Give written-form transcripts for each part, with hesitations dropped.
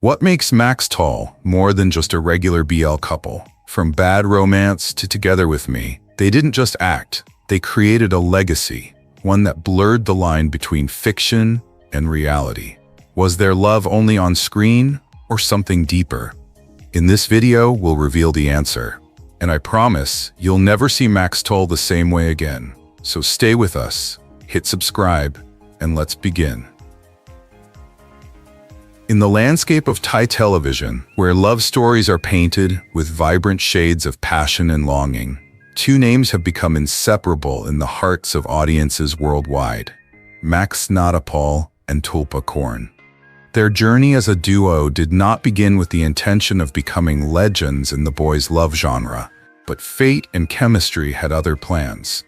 What makes MaxTul more than just a regular BL couple? From Bad Romance to Together With Me, they didn't just act, they created a legacy, one that blurred the line between fiction and reality. Was their love only on screen or something deeper? In this video, we'll reveal the answer. And I promise you'll never see MaxTul the same way again. So stay with us, hit subscribe, and let's begin. In the landscape of Thai television, where love stories are painted with vibrant shades of passion and longing, two names have become inseparable in the hearts of audiences worldwide: MaxTul and Tulpa Korn. Their journey as a duo did not begin with the intention of becoming legends in the boys' love genre, but fate and chemistry had other plans.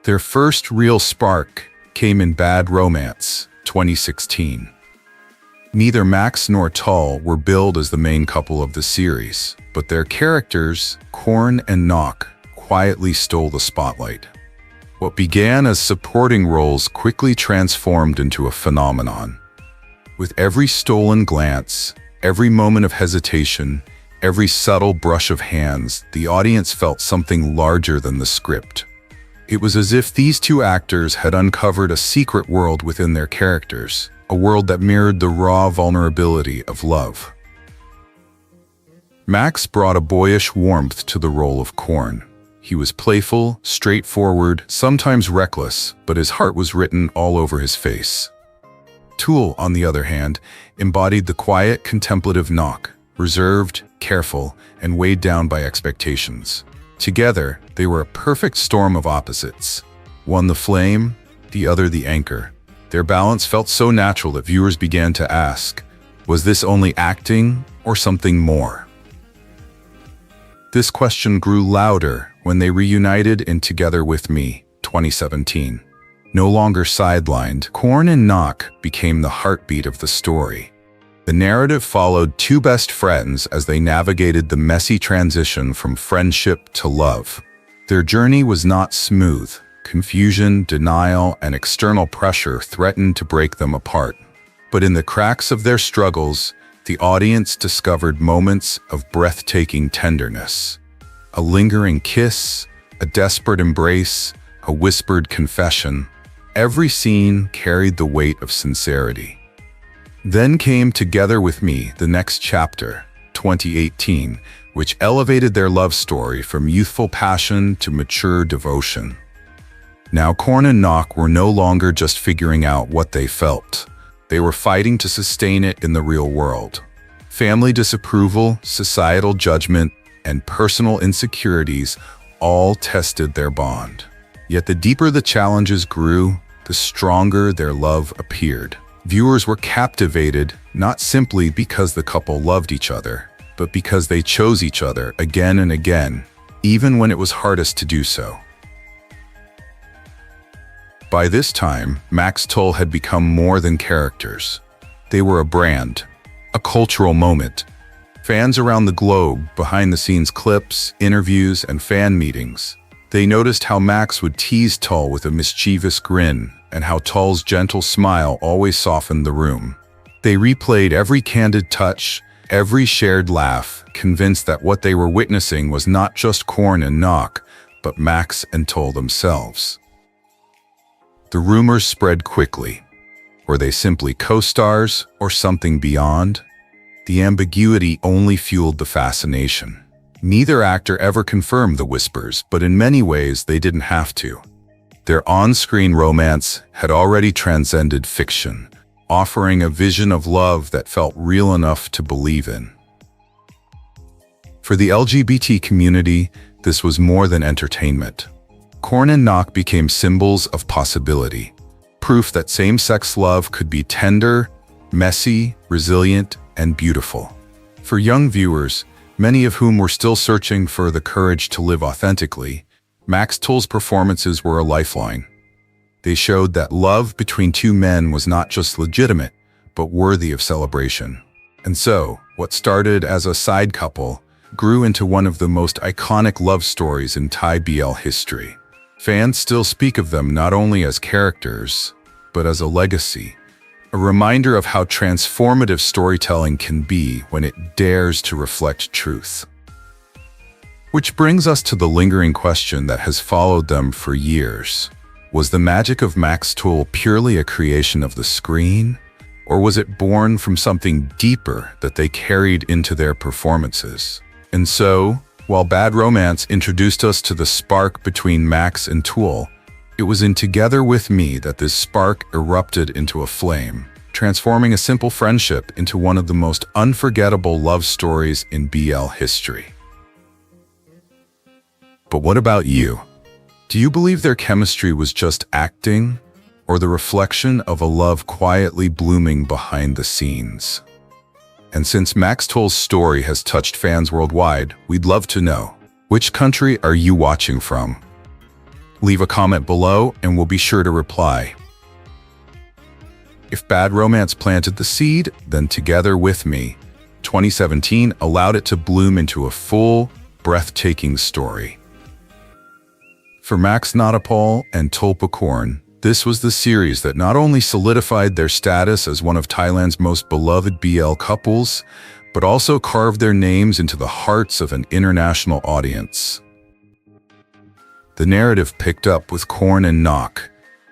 Their first real spark came in Bad Romance, 2016. Neither Max nor Tul were billed as the main couple of the series, but their characters, Korn and Nok, quietly stole the spotlight. What began as supporting roles quickly transformed into a phenomenon. With every stolen glance, every moment of hesitation, every subtle brush of hands, the audience felt something larger than the script. It was as if these two actors had uncovered a secret world within their characters, a world that mirrored the raw vulnerability of love. Max brought a boyish warmth to the role of Korn. He was playful, straightforward, sometimes reckless, but his heart was written all over his face. Tul, on the other hand, embodied the quiet, contemplative Nok, reserved, careful, and weighed down by expectations. Together, they were a perfect storm of opposites. One the flame, the other the anchor. Their balance felt so natural that viewers began to ask, was this only acting or something more? This question grew louder when they reunited in Together With Me, 2017. No longer sidelined, Korn and Nok became the heartbeat of the story. The narrative followed two best friends as they navigated the messy transition from friendship to love. Their journey was not smooth. Confusion, denial, and external pressure threatened to break them apart. But in the cracks of their struggles, the audience discovered moments of breathtaking tenderness. A lingering kiss, a desperate embrace, a whispered confession. Every scene carried the weight of sincerity. Then came Together With Me, the next chapter, 2018, which elevated their love story from youthful passion to mature devotion. Now Korn and Nok were no longer just figuring out what they felt. They were fighting to sustain it in the real world. Family disapproval, societal judgment, and personal insecurities all tested their bond. Yet the deeper the challenges grew, the stronger their love appeared. Viewers were captivated not simply because the couple loved each other, but because they chose each other again and again, even when it was hardest to do so. By this time, MaxTul had become more than characters. They were a brand, a cultural moment. Fans around the globe, behind-the-scenes clips, interviews, and fan meetings, they noticed how Max would tease Tul with a mischievous grin and how Tul's gentle smile always softened the room. They replayed every candid touch, every shared laugh, convinced that what they were witnessing was not just Korn and Nok, but Max and Tul themselves. The rumors spread quickly. Were they simply co-stars or something beyond? The ambiguity only fueled the fascination. Neither actor ever confirmed the whispers, but in many ways they didn't have to. Their on-screen romance had already transcended fiction, offering a vision of love that felt real enough to believe in. For the LGBT community, this was more than entertainment. Korn and Nok became symbols of possibility, proof that same-sex love could be tender, messy, resilient, and beautiful. For young viewers, many of whom were still searching for the courage to live authentically, MaxTul's performances were a lifeline. They showed that love between two men was not just legitimate, but worthy of celebration. And so, what started as a side couple grew into one of the most iconic love stories in Thai BL history. Fans still speak of them not only as characters, but as a legacy, a reminder of how transformative storytelling can be when it dares to reflect truth. Which brings us to the lingering question that has followed them for years. Was the magic of MaxTul purely a creation of the screen, or was it born from something deeper that they carried into their performances? And so, while Bad Romance introduced us to the spark between Max and Tool, it was in Together With Me that this spark erupted into a flame, transforming a simple friendship into one of the most unforgettable love stories in BL history. But what about you? Do you believe their chemistry was just acting, or the reflection of a love quietly blooming behind the scenes? And since MaxTul's story has touched fans worldwide, we'd love to know, which country are you watching from? Leave a comment below and we'll be sure to reply. If Bad Romance planted the seed, then Together With Me, 2017 allowed it to bloom into a full, breathtaking story. For MaxTul and Korn, this was the series that not only solidified their status as one of Thailand's most beloved BL couples, but also carved their names into the hearts of an international audience. The narrative picked up with Korn and Nok,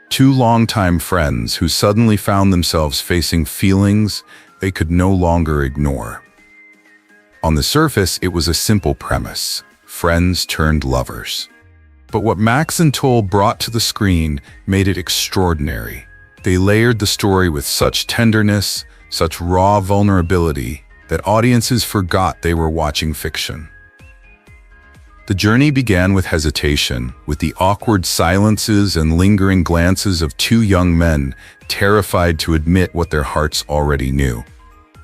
two longtime friends who suddenly found themselves facing feelings they could no longer ignore. On the surface, it was a simple premise: friends turned lovers. But what Max and Toll brought to the screen made it extraordinary. They layered the story with such tenderness, such raw vulnerability, that audiences forgot they were watching fiction. The journey began with hesitation, with the awkward silences and lingering glances of two young men, terrified to admit what their hearts already knew.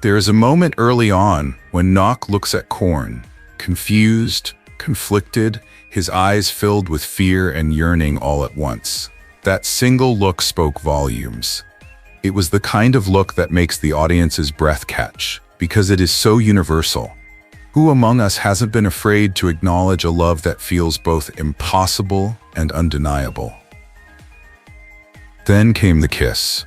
There is a moment early on when Nok looks at Korn, confused, conflicted, his eyes filled with fear and yearning all at once. That single look spoke volumes. It was the kind of look that makes the audience's breath catch, because it is so universal. Who among us hasn't been afraid to acknowledge a love that feels both impossible and undeniable? Then came the kiss.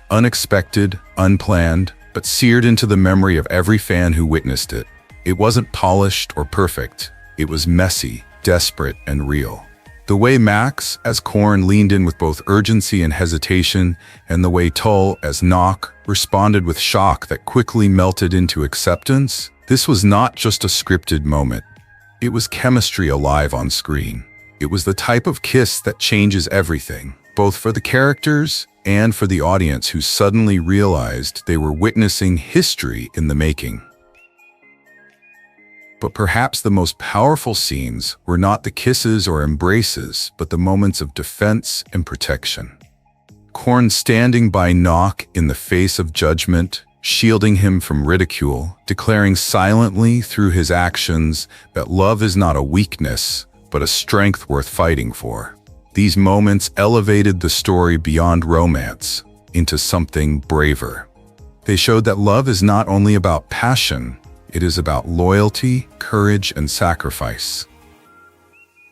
Unexpected, unplanned, but seared into the memory of every fan who witnessed it. It wasn't polished or perfect. It was messy, desperate, and real. The way Max, as Korn, leaned in with both urgency and hesitation, and the way Tull, as Nok, responded with shock that quickly melted into acceptance, this was not just a scripted moment. It was chemistry alive on screen. It was the type of kiss that changes everything, both for the characters and for the audience who suddenly realized they were witnessing history in the making. But perhaps the most powerful scenes were not the kisses or embraces, but the moments of defense and protection. Korn standing by Nok in the face of judgment, shielding him from ridicule, declaring silently through his actions that love is not a weakness, but a strength worth fighting for. These moments elevated the story beyond romance into something braver. They showed that love is not only about passion, it is about loyalty, courage, and sacrifice.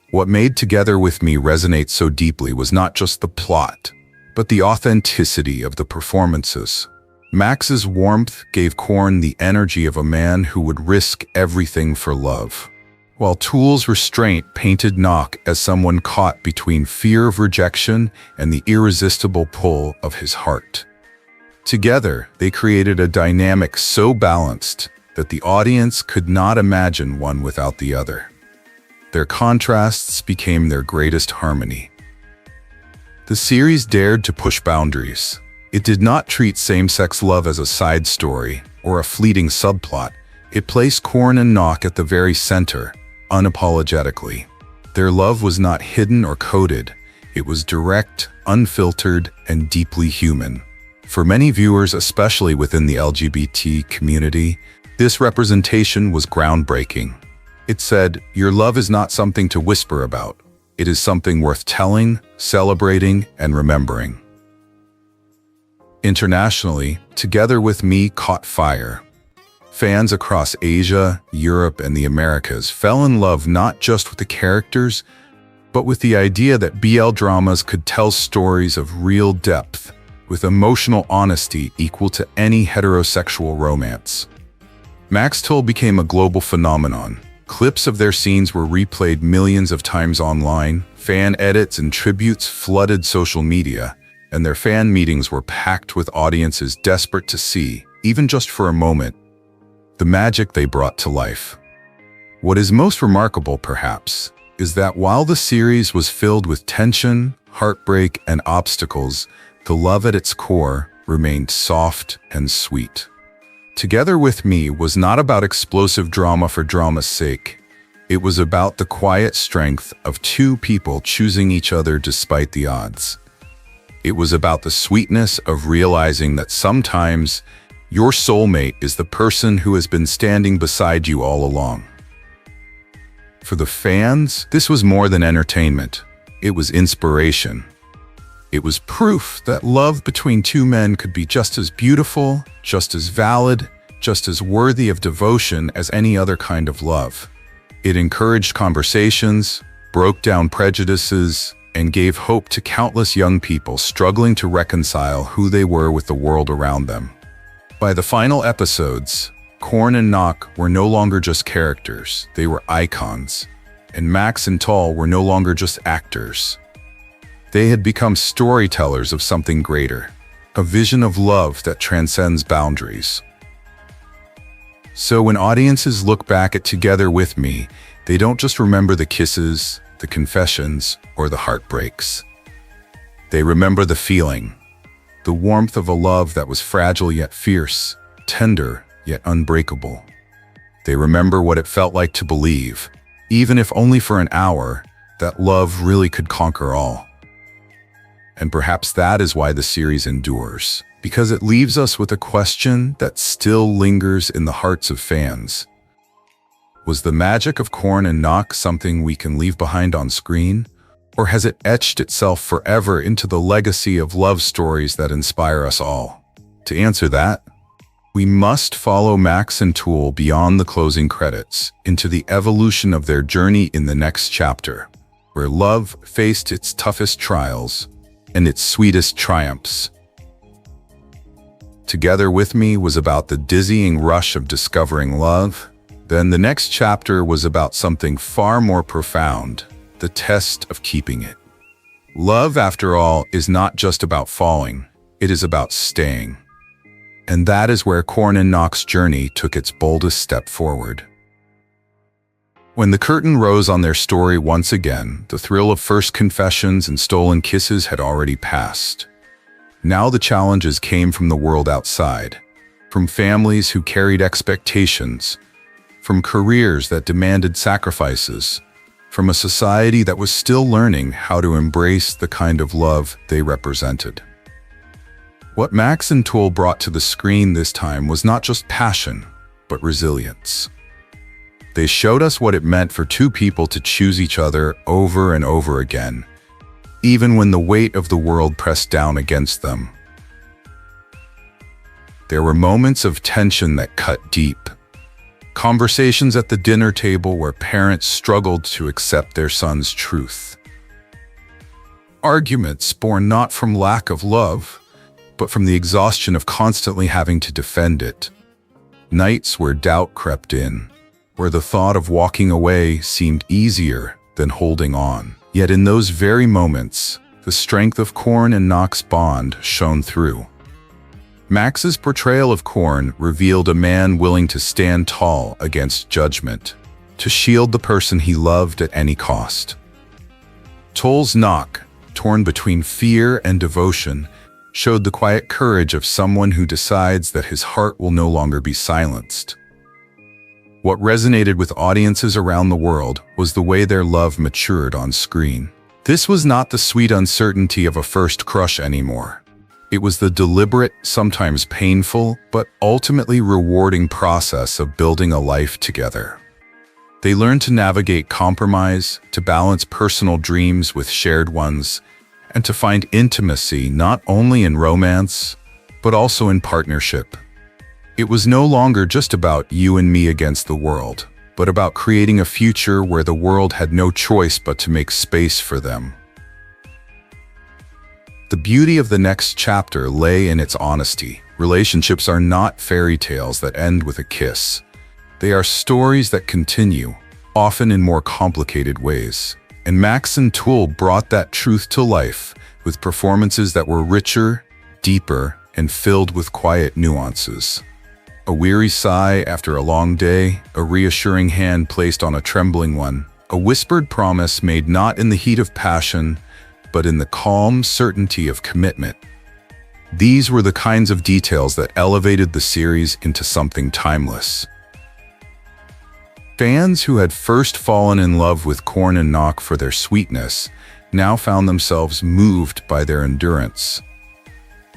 What made Together With Me resonate so deeply was not just the plot, but the authenticity of the performances. Max's warmth gave Korn the energy of a man who would risk everything for love, while Tool's restraint painted Nok as someone caught between fear of rejection and the irresistible pull of his heart. Together, they created a dynamic so balanced that the audience could not imagine one without the other. Their contrasts became their greatest harmony. The series dared to push boundaries. It did not treat same-sex love as a side story or a fleeting subplot. It placed Korn and Nok at the very center, unapologetically. Their love was not hidden or coded. It was direct, unfiltered, and deeply human. For many viewers, especially within the LGBT community, this representation was groundbreaking. It said, your love is not something to whisper about. It is something worth telling, celebrating, and remembering. Internationally, Together With Me caught fire. Fans across Asia, Europe, and the Americas fell in love not just with the characters, but with the idea that BL dramas could tell stories of real depth, with emotional honesty equal to any heterosexual romance. MaxTul became a global phenomenon. Clips of their scenes were replayed millions of times online, fan edits and tributes flooded social media, and their fan meetings were packed with audiences desperate to see, even just for a moment, the magic they brought to life. What is most remarkable, perhaps, is that while the series was filled with tension, heartbreak, and obstacles, the love at its core remained soft and sweet. Together With Me was not about explosive drama for drama's sake. It was about the quiet strength of two people choosing each other despite the odds. It was about the sweetness of realizing that sometimes your soulmate is the person who has been standing beside you all along. For the fans, this was more than entertainment. It was inspiration. It was proof that love between two men could be just as beautiful, just as valid, just as worthy of devotion as any other kind of love. It encouraged conversations, broke down prejudices, and gave hope to countless young people struggling to reconcile who they were with the world around them. By the final episodes, Korn and Knock were no longer just characters, they were icons, and Max and Tull were no longer just actors. They had become storytellers of something greater, a vision of love that transcends boundaries. So when audiences look back at Together With Me, they don't just remember the kisses, the confessions, or the heartbreaks. They remember the feeling, the warmth of a love that was fragile yet fierce, tender yet unbreakable. They remember what it felt like to believe, even if only for an hour, that love really could conquer all. And perhaps that is why the series endures, because it leaves us with a question that still lingers in the hearts of fans. Was the magic of Korn and Knock something we can leave behind on screen, or has it etched itself forever into the legacy of love stories that inspire us all? To answer that, we must follow Max and Tull beyond the closing credits, into the evolution of their journey in the next chapter, where love faced its toughest trials and its sweetest triumphs. Together With Me was about the dizzying rush of discovering love. Then the next chapter was about something far more profound, the test of keeping it. Love, after all, is not just about falling, it is about staying. And that is where Korn and Knock's journey took its boldest step forward. When the curtain rose on their story once again, the thrill of first confessions and stolen kisses had already passed. Now the challenges came from the world outside, from families who carried expectations, from careers that demanded sacrifices, from a society that was still learning how to embrace the kind of love they represented. What Max and Tull brought to the screen this time was not just passion, but resilience. They showed us what it meant for two people to choose each other over and over again, even when the weight of the world pressed down against them. There were moments of tension that cut deep. Conversations at the dinner table where parents struggled to accept their son's truth. Arguments born not from lack of love, but from the exhaustion of constantly having to defend it. Nights where doubt crept in, where the thought of walking away seemed easier than holding on. Yet in those very moments, the strength of Korn and Knock's bond shone through. Max's portrayal of Korn revealed a man willing to stand tall against judgment, to shield the person he loved at any cost. Tull's Knock, torn between fear and devotion, showed the quiet courage of someone who decides that his heart will no longer be silenced. What resonated with audiences around the world was the way their love matured on screen. This was not the sweet uncertainty of a first crush anymore. It was the deliberate, sometimes painful, but ultimately rewarding process of building a life together. They learned to navigate compromise, to balance personal dreams with shared ones, and to find intimacy not only in romance, but also in partnership. It was no longer just about you and me against the world, but about creating a future where the world had no choice but to make space for them. The beauty of the next chapter lay in its honesty. Relationships are not fairy tales that end with a kiss. They are stories that continue, often in more complicated ways. And Untold brought that truth to life with performances that were richer, deeper, and filled with quiet nuances. A weary sigh after a long day, a reassuring hand placed on a trembling one, a whispered promise made not in the heat of passion, but in the calm certainty of commitment. These were the kinds of details that elevated the series into something timeless. Fans who had first fallen in love with Korn and Knock for their sweetness now found themselves moved by their endurance.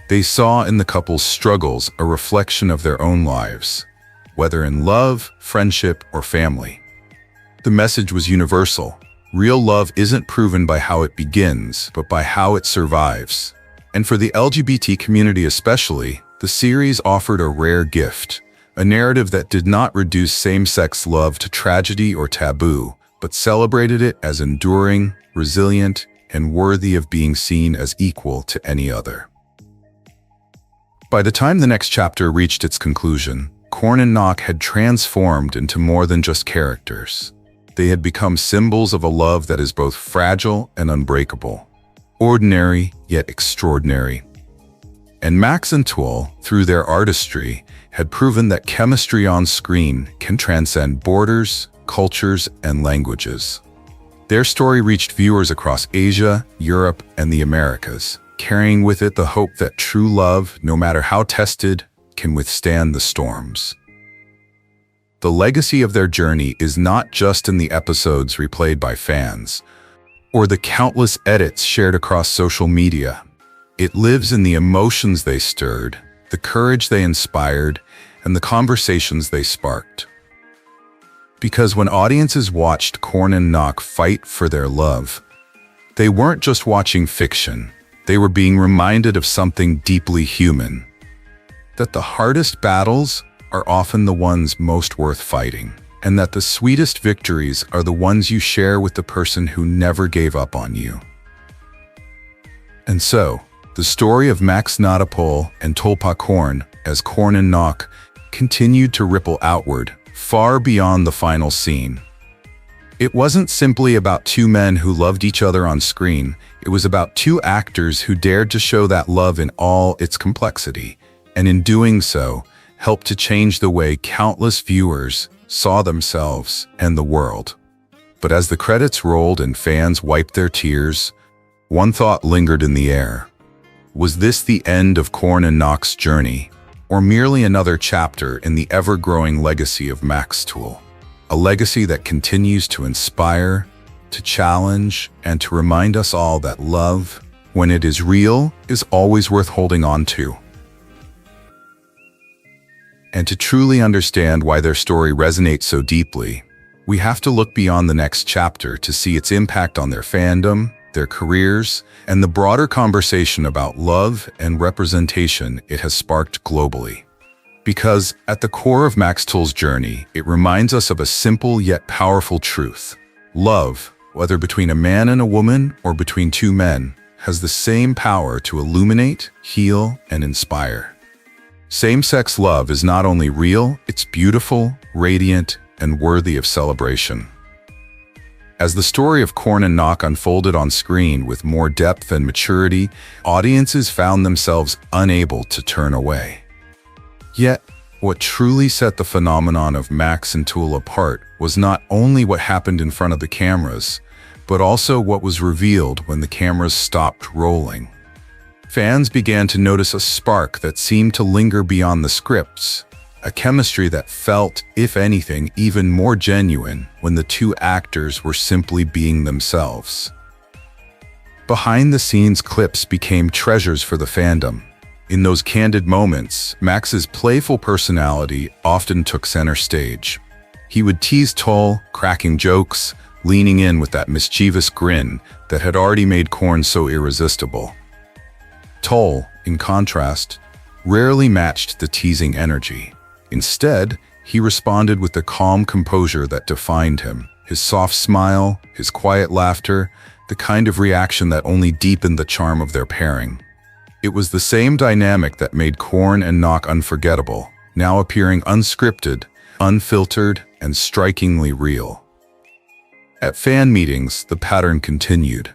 They saw in the couple's struggles a reflection of their own lives, whether in love, friendship, or family. The message was universal. Real love isn't proven by how it begins, but by how it survives. And for the LGBT community especially, the series offered a rare gift, a narrative that did not reduce same-sex love to tragedy or taboo, but celebrated it as enduring, resilient, and worthy of being seen as equal to any other. By the time the next chapter reached its conclusion, Korn and Knock had transformed into more than just characters. They had become symbols of a love that is both fragile and unbreakable, ordinary yet extraordinary. And MaxTul, through their artistry, had proven that chemistry on screen can transcend borders, cultures, and languages. Their story reached viewers across Asia, Europe, and the Americas, carrying with it the hope that true love, no matter how tested, can withstand the storms. The legacy of their journey is not just in the episodes replayed by fans, or the countless edits shared across social media. It lives in the emotions they stirred, the courage they inspired, and the conversations they sparked. Because when audiences watched Korn and Knock fight for their love, they weren't just watching fiction, they were being reminded of something deeply human. That the hardest battles are often the ones most worth fighting, and that the sweetest victories are the ones you share with the person who never gave up on you. And so, the story of MaxTul and Korn as Korn and Knock continued to ripple outward, far beyond the final scene. It wasn't simply about two men who loved each other on screen, it was about two actors who dared to show that love in all its complexity, and in doing so, helped to change the way countless viewers saw themselves and the world. But as the credits rolled and fans wiped their tears, one thought lingered in the air. Was this the end of Korn and Knock's journey, or merely another chapter in the ever-growing legacy of MaxTul? A legacy that continues to inspire, to challenge, and to remind us all that love, when it is real, is always worth holding on to. And to truly understand why their story resonates so deeply, we have to look beyond the next chapter to see its impact on their fandom, their careers, and the broader conversation about love and representation it has sparked globally. Because at the core of MaxTul's journey, it reminds us of a simple yet powerful truth. Love, whether between a man and a woman or between two men, has the same power to illuminate, heal, and inspire. Same-sex love is not only real, it's beautiful, radiant, and worthy of celebration. As the story of Korn and Knock unfolded on screen with more depth and maturity, audiences found themselves unable to turn away. Yet, what truly set the phenomenon of MaxTul apart was not only what happened in front of the cameras, but also what was revealed when the cameras stopped rolling. Fans began to notice a spark that seemed to linger beyond the scripts, a chemistry that felt, if anything, even more genuine when the two actors were simply being themselves. Behind-the-scenes clips became treasures for the fandom. In those candid moments, Max's playful personality often took center stage. He would tease Tul, cracking jokes, leaning in with that mischievous grin that had already made Korn so irresistible. Tul, in contrast, rarely matched the teasing energy. Instead, he responded with the calm composure that defined him, his soft smile, his quiet laughter, the kind of reaction that only deepened the charm of their pairing. It was the same dynamic that made Korn and Knock unforgettable, now appearing unscripted, unfiltered, and strikingly real. At fan meetings, the pattern continued.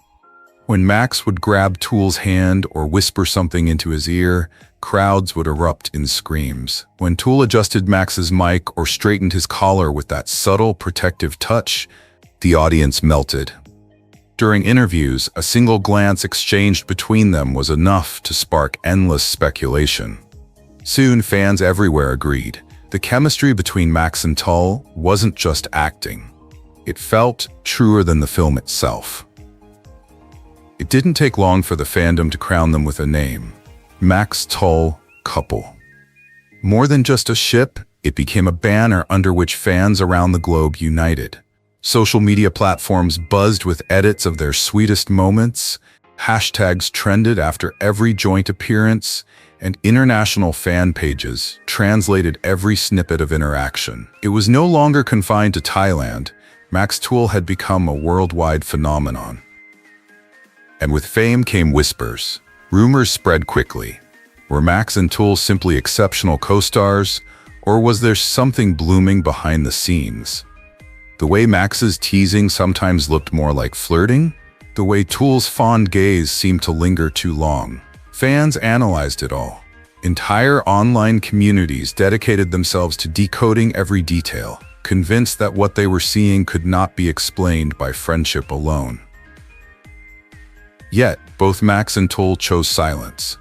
When Max would grab Tool's hand or whisper something into his ear, crowds would erupt in screams. When Tool adjusted Max's mic or straightened his collar with that subtle, protective touch, the audience melted. During interviews, a single glance exchanged between them was enough to spark endless speculation. Soon, fans everywhere agreed. The chemistry between Max and Tull wasn't just acting. It felt truer than the film itself. It didn't take long for the fandom to crown them with a name: MaxTul couple. More than just a ship, it became a banner under which fans around the globe united. Social media platforms buzzed with edits of their sweetest moments, hashtags trended after every joint appearance, and international fan pages translated every snippet of interaction. It was no longer confined to Thailand. MaxTul had become a worldwide phenomenon. And with fame came whispers. Rumors spread quickly. Were Max and Tool simply exceptional co-stars, or was there something blooming behind the scenes? The way Max's teasing sometimes looked more like flirting, the way Tool's fond gaze seemed to linger too long. Fans analyzed it all. Entire online communities dedicated themselves to decoding every detail, convinced that what they were seeing could not be explained by friendship alone. Yet, both Max and Tool chose silence.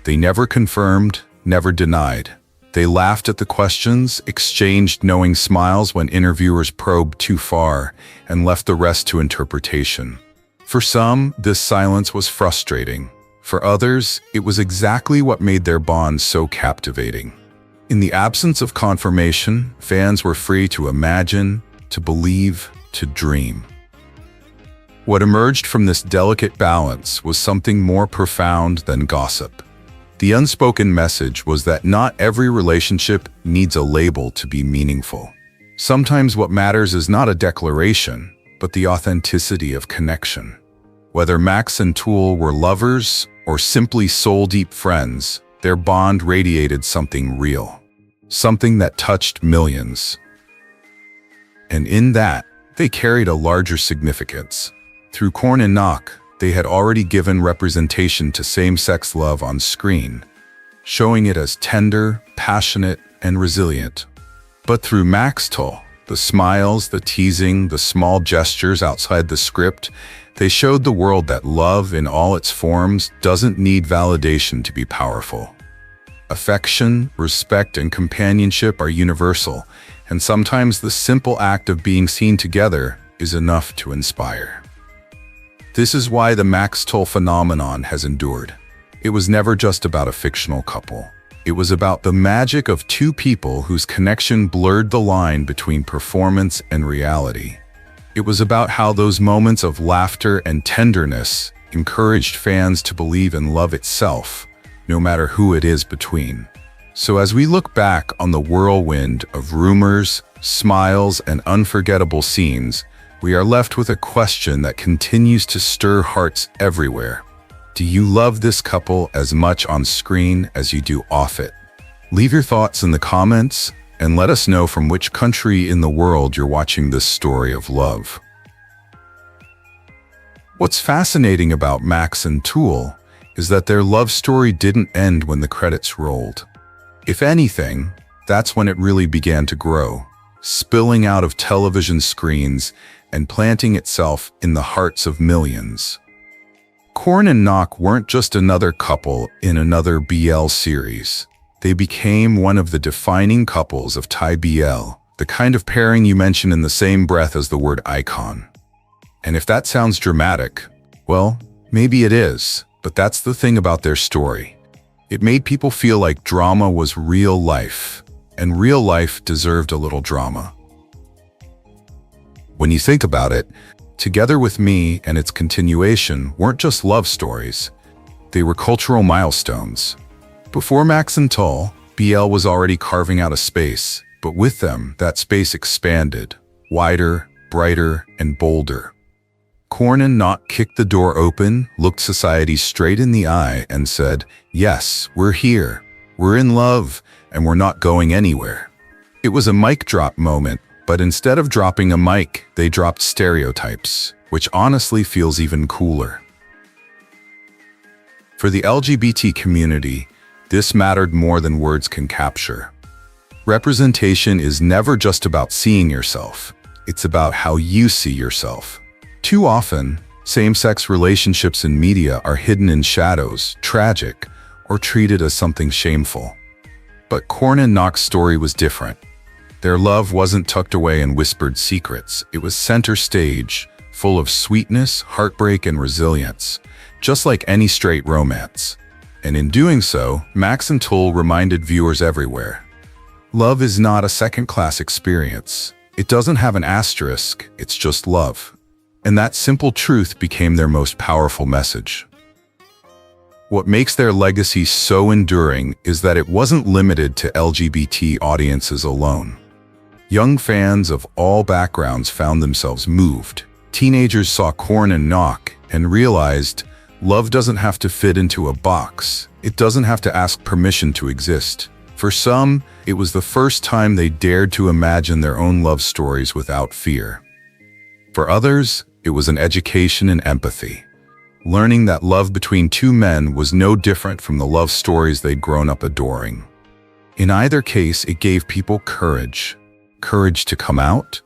They never confirmed, never denied. They laughed at the questions, exchanged knowing smiles when interviewers probed too far, and left the rest to interpretation. For some, this silence was frustrating. For others, it was exactly what made their bond so captivating. In the absence of confirmation, fans were free to imagine, to believe, to dream. What emerged from this delicate balance was something more profound than gossip. The unspoken message was that not every relationship needs a label to be meaningful. Sometimes what matters is not a declaration, but the authenticity of connection. Whether Max and Tool were lovers or simply soul-deep friends, their bond radiated something real, something that touched millions. And in that, they carried a larger significance. Through Korn and Knock, they had already given representation to same-sex love on screen, showing it as tender, passionate, and resilient. But through MaxTul, the smiles, the teasing, the small gestures outside the script, they showed the world that love in all its forms doesn't need validation to be powerful. Affection, respect, and companionship are universal, and sometimes the simple act of being seen together is enough to inspire. This is why the MaxTul phenomenon has endured. It was never just about a fictional couple. It was about the magic of two people whose connection blurred the line between performance and reality. It was about how those moments of laughter and tenderness encouraged fans to believe in love itself, no matter who it is between. So as we look back on the whirlwind of rumors, smiles, and unforgettable scenes, we are left with a question that continues to stir hearts everywhere. Do you love this couple as much on screen as you do off it? Leave your thoughts in the comments and let us know from which country in the world you're watching this story of love. What's fascinating about Max and Tool is that their love story didn't end when the credits rolled. If anything, that's when it really began to grow, spilling out of television screens and planting itself in the hearts of millions. Korn and Knock weren't just another couple in another BL series. They became one of the defining couples of Thai BL, the kind of pairing you mention in the same breath as the word icon. And if that sounds dramatic, well, maybe it is, but that's the thing about their story. It made people feel like drama was real life, and real life deserved a little drama. When you think about it, Together with Me and its continuation weren't just love stories. They were cultural milestones. Before Max and Tull, BL was already carving out a space, but with them, that space expanded, wider, brighter, and bolder. Korn and Knock kicked the door open, looked society straight in the eye, and said, "Yes, we're here. We're in love, and we're not going anywhere." It was a mic drop moment, but instead of dropping a mic, they dropped stereotypes, which honestly feels even cooler. For the LGBT community, this mattered more than words can capture. Representation is never just about seeing yourself. It's about how you see yourself. Too often, same-sex relationships in media are hidden in shadows, tragic, or treated as something shameful. But Korn and Knock's story was different. Their love wasn't tucked away in whispered secrets. It was center stage, full of sweetness, heartbreak, and resilience, just like any straight romance. And in doing so, MaxTul reminded viewers everywhere, love is not a second-class experience. It doesn't have an asterisk, it's just love. And that simple truth became their most powerful message. What makes their legacy so enduring is that it wasn't limited to LGBT audiences alone. Young fans of all backgrounds found themselves moved. Teenagers saw Korn and Knock and realized love doesn't have to fit into a box. It doesn't have to ask permission to exist. For some, it was the first time they dared to imagine their own love stories without fear. For others, it was an education in empathy, learning that love between two men was no different from the love stories they'd grown up adoring. In either case, it gave people courage. Courage to come out,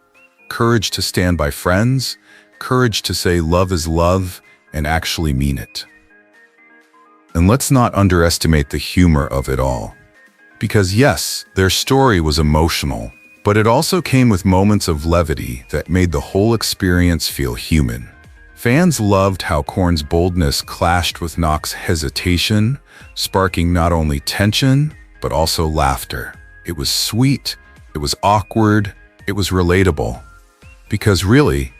courage to stand by friends, courage to say love is love and actually mean it. And let's not underestimate the humor of it all. Because yes, their story was emotional, but it also came with moments of levity that made the whole experience feel human. Fans loved how Korn's boldness clashed with Knock's hesitation, sparking not only tension, but also laughter. It was sweet, it was awkward, it was relatable. Because really,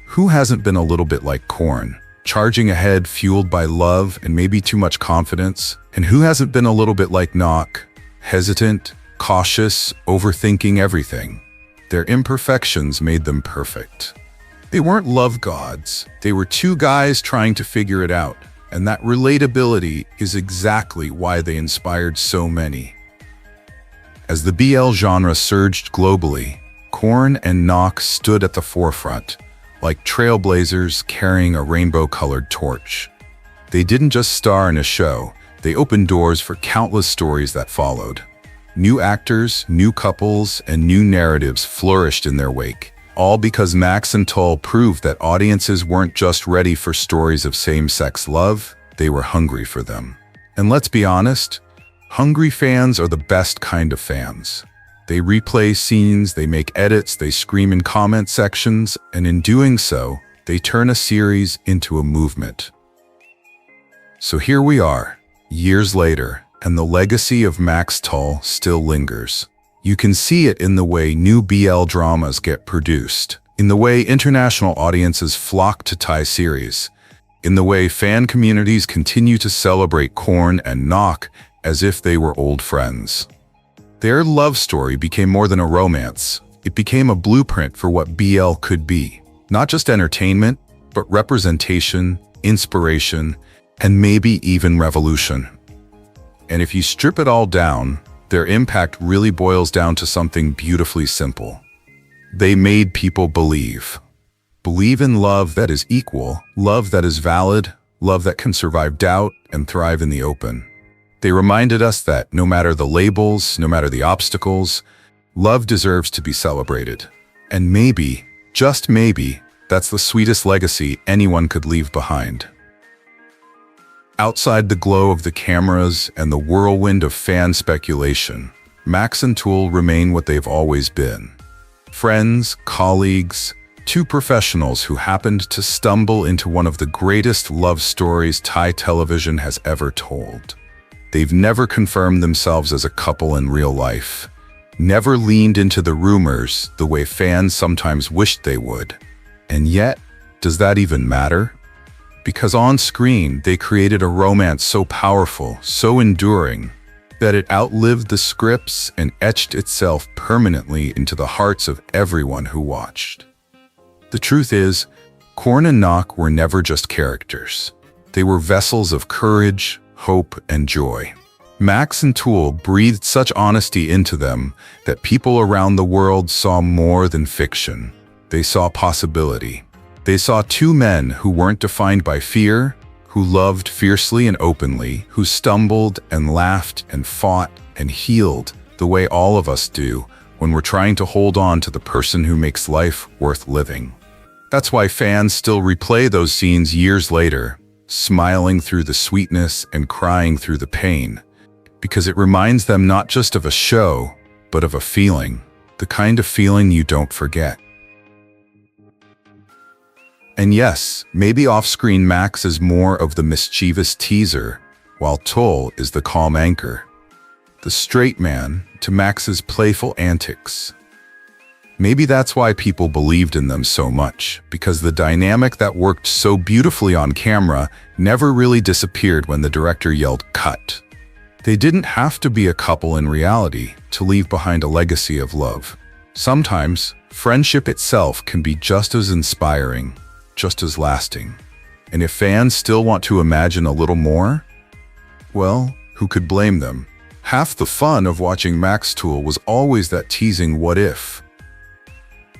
who hasn't been a little bit like Korn, charging ahead fueled by love and maybe too much confidence? And who hasn't been a little bit like Knock, hesitant, cautious, overthinking everything? Their imperfections made them perfect. They weren't love gods. They were two guys trying to figure it out. And that relatability is exactly why they inspired so many. As the BL genre surged globally, Korn and Knock stood at the forefront, like trailblazers carrying a rainbow-colored torch. They didn't just star in a show, they opened doors for countless stories that followed. New actors, new couples, and new narratives flourished in their wake, all because MaxTul proved that audiences weren't just ready for stories of same-sex love, they were hungry for them. And let's be honest, hungry fans are the best kind of fans. They replay scenes, they make edits, they scream in comment sections, and in doing so, they turn a series into a movement. So here we are, years later, and the legacy of MaxTul still lingers. You can see it in the way new BL dramas get produced, in the way international audiences flock to Thai series, in the way fan communities continue to celebrate Korn and Knock as if they were old friends. Their love story became more than a romance. It became a blueprint for what BL could be. Not just entertainment, but representation, inspiration, and maybe even revolution. And if you strip it all down, their impact really boils down to something beautifully simple. They made people believe. Believe in love that is equal, love that is valid, love that can survive doubt and thrive in the open. They reminded us that no matter the labels, no matter the obstacles, love deserves to be celebrated. And maybe, just maybe, that's the sweetest legacy anyone could leave behind. Outside the glow of the cameras and the whirlwind of fan speculation, MaxTul remain what they've always been. Friends, colleagues, two professionals who happened to stumble into one of the greatest love stories Thai television has ever told. They've never confirmed themselves as a couple in real life, never leaned into the rumors the way fans sometimes wished they would. And yet, does that even matter? Because on screen, they created a romance so powerful, so enduring, that it outlived the scripts and etched itself permanently into the hearts of everyone who watched. The truth is, Korn and Knock were never just characters. They were vessels of courage, hope, and joy. Max and Tool breathed such honesty into them that people around the world saw more than fiction. They saw possibility. They saw two men who weren't defined by fear, who loved fiercely and openly, who stumbled and laughed and fought and healed the way all of us do when we're trying to hold on to the person who makes life worth living. That's why fans still replay those scenes years later, smiling through the sweetness and crying through the pain, because it reminds them not just of a show, but of a feeling, the kind of feeling you don't forget. And yes, maybe off-screen Max is more of the mischievous teaser, while Toll is the calm anchor, the straight man to Max's playful antics. Maybe that's why people believed in them so much, because the dynamic that worked so beautifully on camera never really disappeared when the director yelled "cut." They didn't have to be a couple in reality to leave behind a legacy of love. Sometimes, friendship itself can be just as inspiring, just as lasting. And if fans still want to imagine a little more, well, who could blame them? Half the fun of watching MaxTul was always that teasing what if.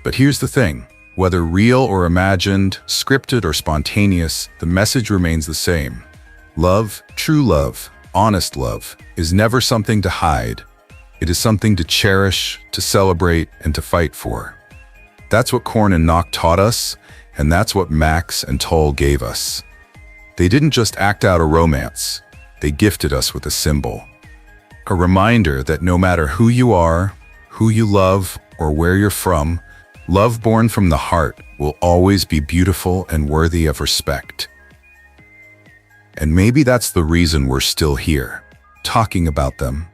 But here's the thing, whether real or imagined, scripted or spontaneous, the message remains the same. Love, true love, honest love, is never something to hide. It is something to cherish, to celebrate, and to fight for. That's what Korn and Knock taught us, and that's what Max and Toll gave us. They didn't just act out a romance, they gifted us with a symbol. A reminder that no matter who you are, who you love, or where you're from, love born from the heart will always be beautiful and worthy of respect. And maybe that's the reason we're still here, talking about them.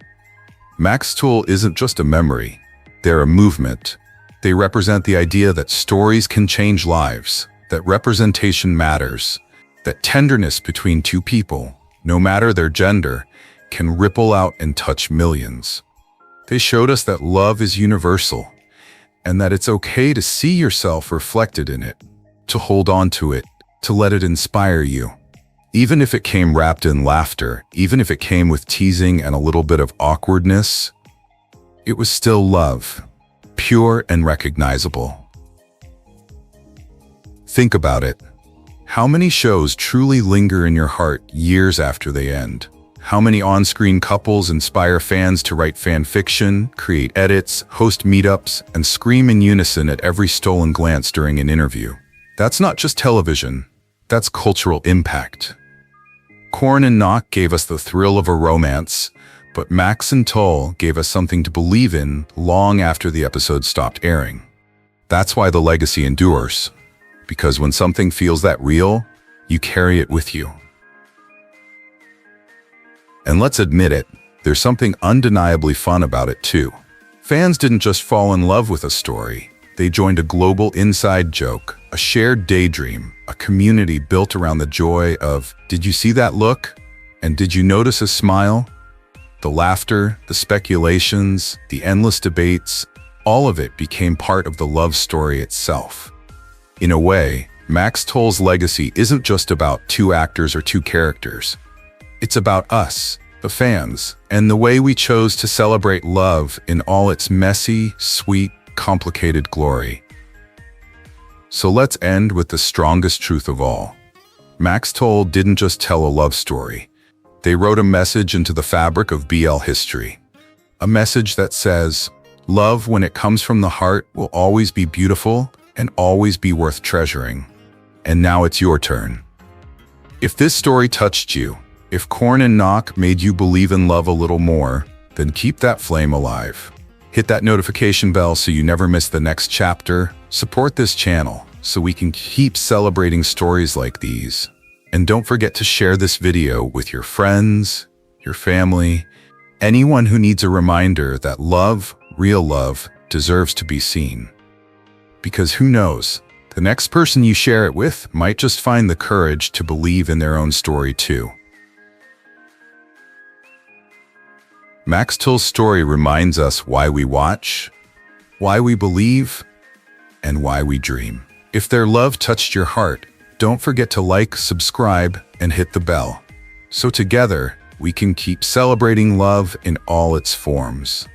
MaxTul isn't just a memory, they're a movement. They represent the idea that stories can change lives, that representation matters, that tenderness between two people, no matter their gender, can ripple out and touch millions. They showed us that love is universal, and that it's okay to see yourself reflected in it, to hold on to it, to let it inspire you. Even if it came wrapped in laughter, even if it came with teasing and a little bit of awkwardness, it was still love, pure and recognizable. Think about it. How many shows truly linger in your heart years after they end? How many on-screen couples inspire fans to write fan fiction, create edits, host meetups, and scream in unison at every stolen glance during an interview? That's not just television, that's cultural impact. Korn and Knock gave us the thrill of a romance, but Max and Toll gave us something to believe in long after the episode stopped airing. That's why the legacy endures, because when something feels that real, you carry it with you. And let's admit it, there's something undeniably fun about it too. Fans didn't just fall in love with a story, they joined a global inside joke, a shared daydream, a community built around the joy of, "Did you see that look? And did you notice a smile?" The laughter, the speculations, the endless debates, all of it became part of the love story itself. In a way, MaxTul's legacy isn't just about two actors or two characters. It's about us, the fans, and the way we chose to celebrate love in all its messy, sweet, complicated glory. So let's end with the strongest truth of all. MaxTul didn't just tell a love story. They wrote a message into the fabric of BL history. A message that says, love when it comes from the heart will always be beautiful and always be worth treasuring. And now it's your turn. If this story touched you, if Korn and Knock made you believe in love a little more, then keep that flame alive. Hit that notification bell so you never miss the next chapter. Support this channel so we can keep celebrating stories like these. And don't forget to share this video with your friends, your family, anyone who needs a reminder that love, real love, deserves to be seen. Because who knows, the next person you share it with might just find the courage to believe in their own story too. MaxTul's story reminds us why we watch, why we believe, and why we dream. If their love touched your heart, don't forget to like, subscribe, and hit the bell. So together, we can keep celebrating love in all its forms.